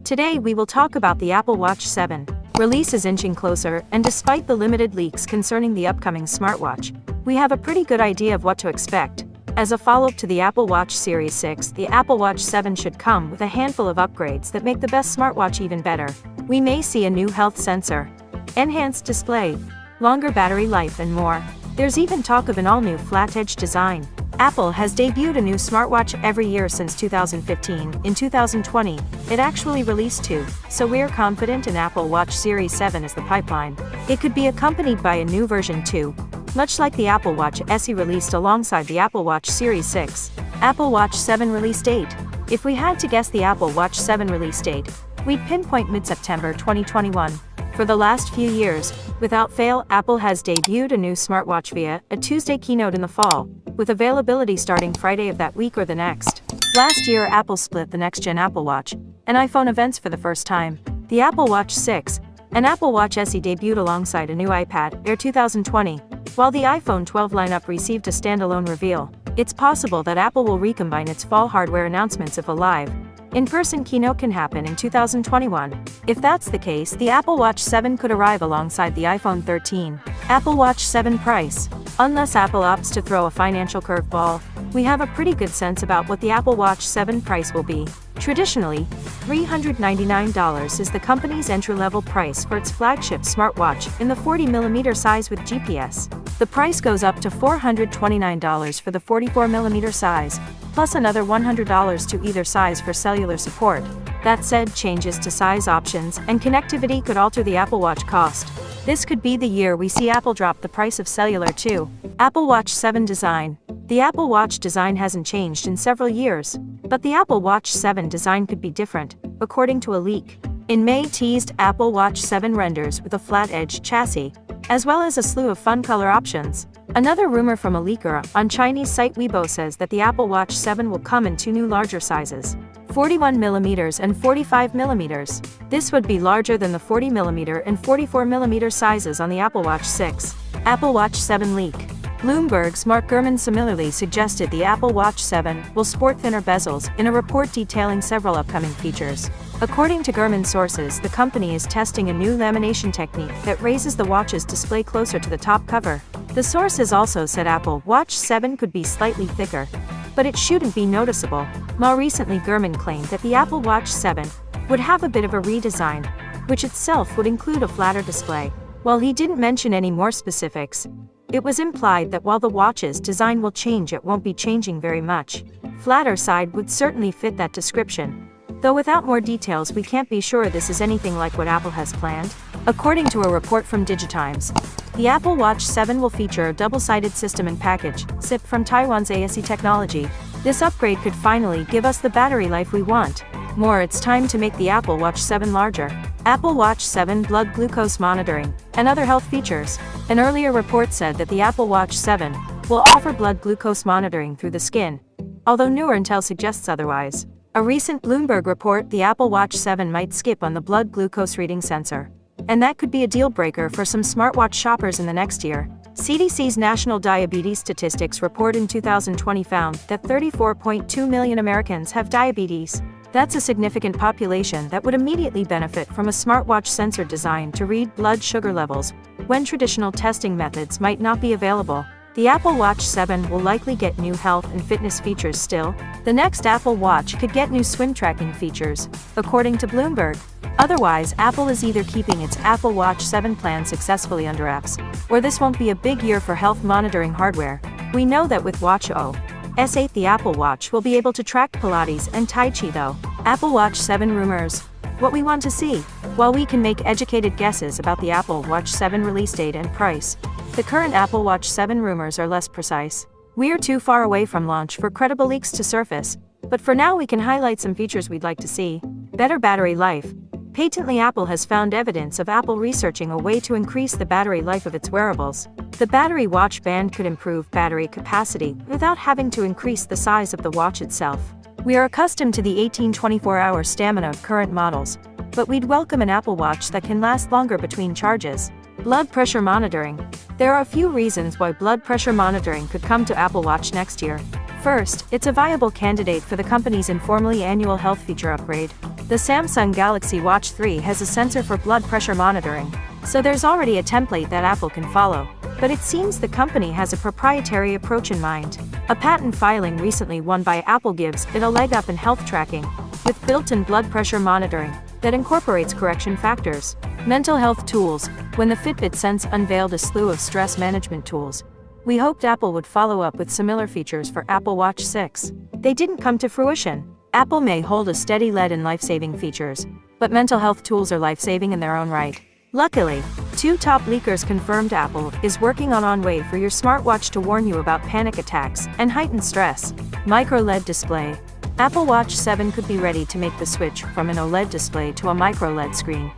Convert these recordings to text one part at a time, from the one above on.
Today we will talk about the Apple Watch 7. Release is inching closer, and despite the limited leaks concerning the upcoming smartwatch, we have a pretty good idea of what to expect. As a follow-up to the Apple Watch Series 6, the Apple Watch 7 should come with a handful of upgrades that make the best smartwatch even better. We may see a new health sensor, enhanced display, longer battery life and more. There's even talk of an all-new flat-edge design. Apple has debuted a new smartwatch every year since 2015. In 2020, it actually released two, so we're confident in Apple Watch Series 7 as the pipeline. It could be accompanied by a new version too, much like the Apple Watch SE released alongside the Apple Watch Series 6. Apple Watch 7 release date. If we had to guess the Apple Watch 7 release date, we'd pinpoint mid-September 2021. For the last few years, without fail, Apple has debuted a new smartwatch via a Tuesday keynote in the fall, with availability starting Friday of that week or the next. Last year, Apple split the next-gen Apple Watch and iPhone events for the first time. The Apple Watch 6 and Apple Watch SE debuted alongside a new iPad Air 2020, while the iPhone 12 lineup received a standalone reveal. It's possible that Apple will recombine its fall hardware announcements if a live, in-person keynote can happen in 2021. If that's the case, the Apple Watch 7 could arrive alongside the iPhone 13. Apple Watch 7 price. Unless Apple opts to throw a financial curveball, we have a pretty good sense about what the Apple Watch 7 price will be. Traditionally, $399 is the company's entry-level price for its flagship smartwatch in the 40mm size with GPS. The price goes up to $429 for the 44mm size, plus another $100 to either size for cellular support. That said, changes to size options and connectivity could alter the Apple Watch cost. This could be the year we see Apple drop the price of cellular too. Apple Watch 7 design. The Apple Watch design hasn't changed in several years, but the Apple Watch 7 design could be different, according to a leak. In May, teased Apple Watch 7 renders with a flat-edge chassis, as well as a slew of fun color options. Another rumor from a leaker on Chinese site Weibo says that the Apple Watch 7 will come in two new larger sizes, 41mm and 45mm. This would be larger than the 40mm and 44mm sizes on the Apple Watch 6. Apple Watch 7 leak. Bloomberg's Mark Gurman similarly suggested the Apple Watch 7 will sport thinner bezels in a report detailing several upcoming features. According to Gurman sources, the company is testing a new lamination technique that raises the watch's display closer to the top cover. The sources also said Apple Watch 7 could be slightly thicker, but it shouldn't be noticeable. More recently, Gurman claimed that the Apple Watch 7 would have a bit of a redesign, which itself would include a flatter display. While he didn't mention any more specifics, it was implied that while the watch's design will change, it won't be changing very much. Flatter side would certainly fit that description, though without more details we can't be sure this is anything like what Apple has planned. According to a report from Digitimes, the Apple Watch 7 will feature a double-sided system and package, SiP from Taiwan's ASE technology. This upgrade could finally give us the battery life we want. More, it's time to make the Apple Watch 7 larger. Apple Watch 7 blood glucose monitoring and other health features. An earlier report said that the Apple Watch 7 will offer blood glucose monitoring through the skin, although newer intel suggests otherwise. A recent Bloomberg report, the Apple Watch 7 might skip on the blood glucose reading sensor, and that could be a deal breaker for some smartwatch shoppers in the next year. CDC's National Diabetes Statistics report in 2020 found that 34.2 million Americans have diabetes. That's a significant population that would immediately benefit from a smartwatch sensor designed to read blood sugar levels, when traditional testing methods might not be available. The Apple Watch 7 will likely get new health and fitness features still. The next Apple Watch could get new swim tracking features, according to Bloomberg. Otherwise, Apple is either keeping its Apple Watch 7 plan successfully under wraps, or this won't be a big year for health monitoring hardware. We know that with Watch OS 8 the Apple Watch will be able to track Pilates and Tai Chi though. Apple Watch 7 rumors. What we want to see. While we can make educated guesses about the Apple Watch 7 release date and price, the current Apple Watch 7 rumors are less precise. We're too far away from launch for credible leaks to surface, but for now we can highlight some features we'd like to see. Better battery life. Patently, Apple has found evidence of Apple researching a way to increase the battery life of its wearables. The battery watch band could improve battery capacity without having to increase the size of the watch itself. We are accustomed to the 18-24-hour stamina of current models, but we'd welcome an Apple Watch that can last longer between charges. Blood pressure monitoring. There are a few reasons why blood pressure monitoring could come to Apple Watch next year. First, it's a viable candidate for the company's informally annual health feature upgrade. The Samsung Galaxy Watch 3 has a sensor for blood pressure monitoring, so there's already a template that Apple can follow. But it seems the company has a proprietary approach in mind. A patent filing recently won by Apple gives it a leg up in health tracking, with built-in blood pressure monitoring that incorporates correction factors. Mental health tools. When the Fitbit Sense unveiled a slew of stress management tools, we hoped Apple would follow up with similar features for Apple Watch 6. They didn't come to fruition. Apple may hold a steady lead in life-saving features, but mental health tools are life-saving in their own right. Luckily, two top leakers confirmed Apple is working on way for your smartwatch to warn you about panic attacks and heightened stress. Micro-LED display. Apple Watch 7 could be ready to make the switch from an OLED display to a micro-LED screen,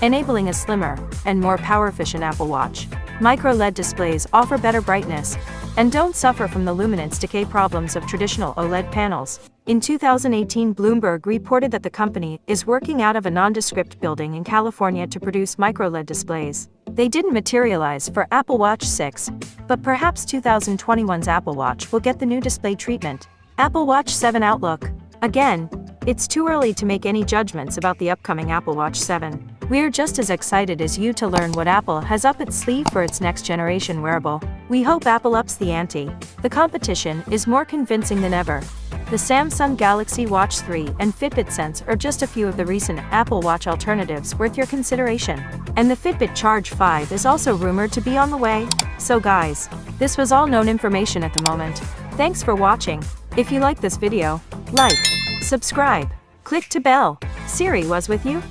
enabling a slimmer and more power-efficient Apple Watch. Micro-LED displays offer better brightness and don't suffer from the luminance decay problems of traditional OLED panels. In 2018, Bloomberg reported that the company is working out of a nondescript building in California to produce micro-LED displays. They didn't materialize for Apple Watch 6, but perhaps 2021's Apple Watch will get the new display treatment. Apple Watch 7 outlook. Again, it's too early to make any judgments about the upcoming Apple Watch 7. We're just as excited as you to learn what Apple has up its sleeve for its next generation wearable. We hope Apple ups the ante. The competition is more convincing than ever. The Samsung Galaxy Watch 3 and Fitbit Sense are just a few of the recent Apple Watch alternatives worth your consideration. And the Fitbit Charge 5 is also rumored to be on the way. So guys, this was all known information at the moment. Thanks for watching. If you like this video, like, subscribe, click to bell. Siri was with you.